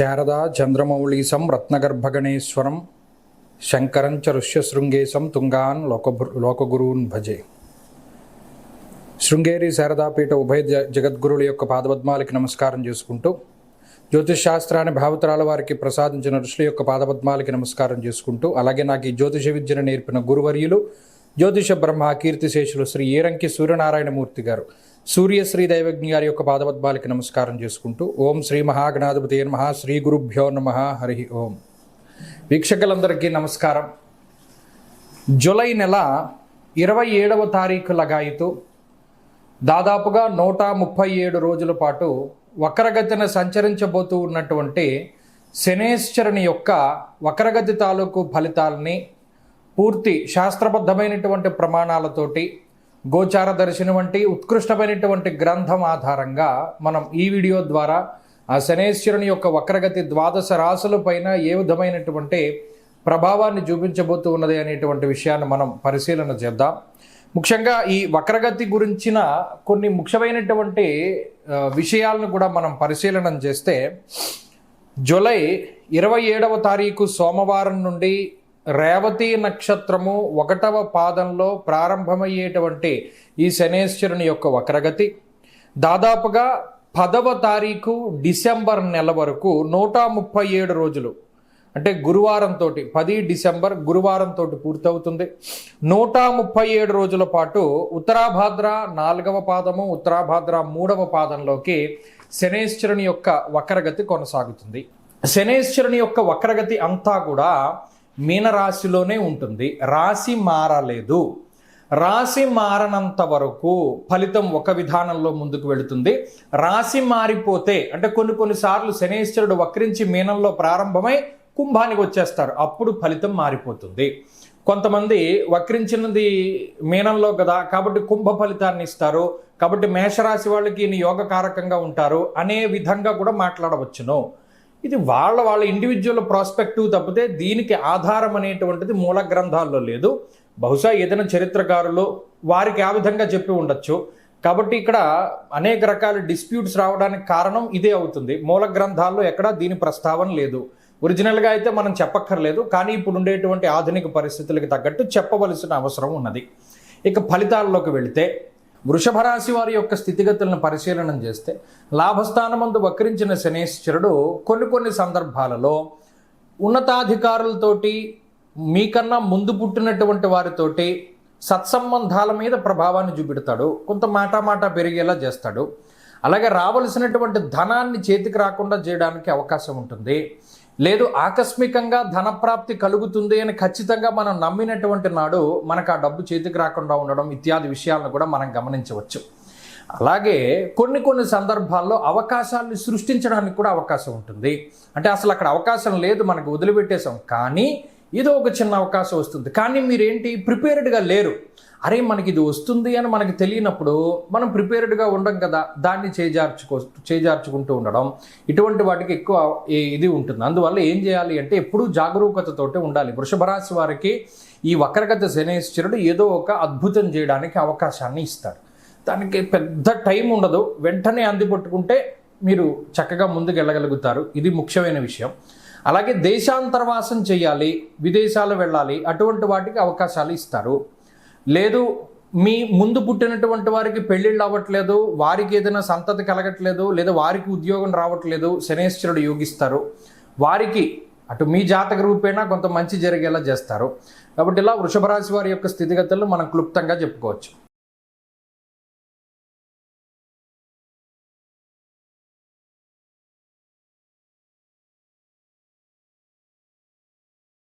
శారదా చంద్రమౌళీసం రత్నగర్భగణేశ్వరం శంకరం చ ఋష్యశృంగేశం తుంగాన్ లోకగురూన్ భజే. శృంగేరి శారదాపీఠ ఉభయ జగద్గురుల యొక్క పాదపద్మాలకి నమస్కారం చేసుకుంటూ, జ్యోతిష్ శాస్త్రాన్ని భావతరాల వారికి ప్రసాదించిన ఋషుల యొక్క పాదపద్మాలకి నమస్కారం చేసుకుంటూ, అలాగే నాకు ఈ జ్యోతిష విద్యను నేర్పిన గురువర్యులు జ్యోతిష బ్రహ్మ కీర్తిశేషులు శ్రీ ఏరంకి సూర్యనారాయణమూర్తి గారు, సూర్యశ్రీ దైవజ్ఞ గారి యొక్క పాదపద్మాలకి నమస్కారం చేసుకుంటూ, ఓం శ్రీ మహాగణాధిపతి నమః, శ్రీ గురుభ్యో నమః, హరి ఓం. వీక్షకులందరికీ నమస్కారం. జూలై నెల 27వ తారీఖు లగాయితూ దాదాపుగా 137 రోజుల పాటు వక్రగతిన సంచరించబోతూ ఉన్నటువంటి శనేశ్వరుని యొక్క వక్రగతి తాలూకు ఫలితాలని పూర్తి శాస్త్రబద్ధమైనటువంటి ప్రమాణాలతోటి గోచార దర్శనం వంటి ఉత్కృష్టమైనటువంటి గ్రంథం ఆధారంగా మనం ఈ వీడియో ద్వారా ఆ శనేశ్వరుని యొక్క వక్రగతి 12 రాశుల పైన ఏ విధమైనటువంటి ప్రభావాన్ని చూపించబోతూ ఉన్నది అనేటువంటి విషయాన్ని మనం పరిశీలన చేద్దాం. ముఖ్యంగా ఈ వక్రగతి గురించిన కొన్ని ముఖ్యమైనటువంటి విషయాలను కూడా మనం పరిశీలన చేస్తే, జూలై 27వ తారీఖు సోమవారం నుండి రేవతి నక్షత్రము 1వ పాదంలో ప్రారంభమయ్యేటువంటి ఈ శనేశ్వరుని యొక్క వక్రగతి దాదాపుగా 10వ తారీఖు డిసెంబర్ నెల వరకు 137 రోజులు, అంటే గురువారంతో 10 డిసెంబర్ గురువారంతో పూర్తవుతుంది. 137 రోజుల పాటు ఉత్తరాభాద్ర 4వ పాదము, ఉత్తరాభాద్ర 3వ పాదంలోకి శనేశ్వరుని యొక్క వక్రగతి కొనసాగుతుంది. శనేశ్వరుని యొక్క వక్రగతి అంతా కూడా మీనరాశిలోనే ఉంటుంది. రాశి మారలేదు. రాశి మారనంత వరకు ఫలితం ఒక విధానంలో ముందుకు వెళుతుంది. రాశి మారిపోతే, అంటే కొన్నిసార్లు శనేశ్వరుడు వక్రించి మీనంలో ప్రారంభమై కుంభానికి వచ్చేస్తారు, అప్పుడు ఫలితం మారిపోతుంది. కొంతమంది వక్రించినది మీనంలో కదా కాబట్టి కుంభ ఫలితాన్ని ఇస్తారు, కాబట్టి మేషరాశి వాళ్ళకి ఈయన యోగకారకంగా ఉంటారు అనే విధంగా కూడా మాట్లాడవచ్చును. ఇది వాళ్ళ ఇండివిజువల్ ప్రాస్పెక్టివ్ తప్పితే దీనికి ఆధారం అనేటువంటిది మూల గ్రంథాల్లో లేదు. బహుశా ఏదైనా చరిత్రకారులు వారికి ఆ విధంగా చెప్పి ఉండొచ్చు. కాబట్టి ఇక్కడ అనేక రకాల డిస్ప్యూట్స్ రావడానికి కారణం ఇదే అవుతుంది. మూల గ్రంథాల్లో ఎక్కడా దీని ప్రస్తావన లేదు. ఒరిజినల్గా అయితే మనం చెప్పక్కర్లేదు, కానీ ఇప్పుడు ఉండేటువంటి ఆధునిక పరిస్థితులకు తగ్గట్టు చెప్పవలసిన అవసరం ఉన్నది. ఇక ఫలితాల్లోకి వెళితే, వృషభ రాశి వారి యొక్క స్థితిగతులను పరిశీలన చేస్తే, లాభస్థానమందు వక్రించిన శనేశ్వరుడు కొన్ని సందర్భాలలో ఉన్నతాధికారులతోటి, మీకన్నా ముందు పుట్టినటువంటి వారితోటి సత్సంబంధాల మీద ప్రభావాన్ని చూపెడతాడు. కొంత మాట పెరిగేలా చేస్తాడు. అలాగే రావలసినటువంటి ధనాన్ని చేతికి రాకుండా చేయడానికి అవకాశం ఉంటుంది. లేదు, ఆకస్మికంగా ధనప్రాప్తి కలుగుతుంది అని ఖచ్చితంగా మనం నమ్మినటువంటి నాడు మనకు ఆ డబ్బు చేతికి రాకుండా ఉండడం ఇత్యాది విషయాలను కూడా మనం గమనించవచ్చు. అలాగే కొన్ని సందర్భాల్లో అవకాశాలను సృష్టించడానికి కూడా అవకాశం ఉంటుంది. అంటే అసలు అక్కడ అవకాశం లేదు, మనకు వదిలిపెట్టేశాం, కానీ ఏదో ఒక చిన్న అవకాశం వస్తుంది. కానీ మీరేంటి ప్రిపేర్డ్గా లేరు. అరే మనకి ఇది వస్తుంది అని మనకి తెలియనప్పుడు మనం ప్రిపేర్డ్గా ఉండం కదా, దాన్ని చేజార్చుకుంటూ ఉండడం, ఇటువంటి వాటికి ఎక్కువ ఇది ఉంటుంది. అందువల్ల ఏం చేయాలి అంటే ఎప్పుడూ జాగరూకతతోటి ఉండాలి. వృషభ రాశి వారికి ఈ వక్రగత శనేశ్వరుడు ఏదో ఒక అద్భుతం చేయడానికి అవకాశాన్ని ఇస్తాడు. దానికి పెద్ద టైం ఉండదు, వెంటనే అందిపట్టుకుంటే మీరు చక్కగా ముందుకు వెళ్ళగలుగుతారు. ఇది ముఖ్యమైన విషయం. అలాగే దేశాంతరవాసం చేయాలి, విదేశాలు వెళ్ళాలి, అటువంటి వాటికి అవకాశాలు ఇస్తారు. లేదు, మీ ముందు పుట్టినటువంటి వారికి పెళ్ళిళ్ళు అవ్వట్లేదు, వారికి ఏదైనా సంతతి కలగట్లేదు, లేదా వారికి ఉద్యోగం రావట్లేదు, శనేశ్వరుడు యోగిస్తారు. వారికి అటు మీ జాతక రూపేణా కొంత మంచి జరిగేలా చేస్తారు. కాబట్టి ఇలా వృషభ రాశి వారి యొక్క స్థితిగతులను మనం క్లుప్తంగా చెప్పుకోవచ్చు.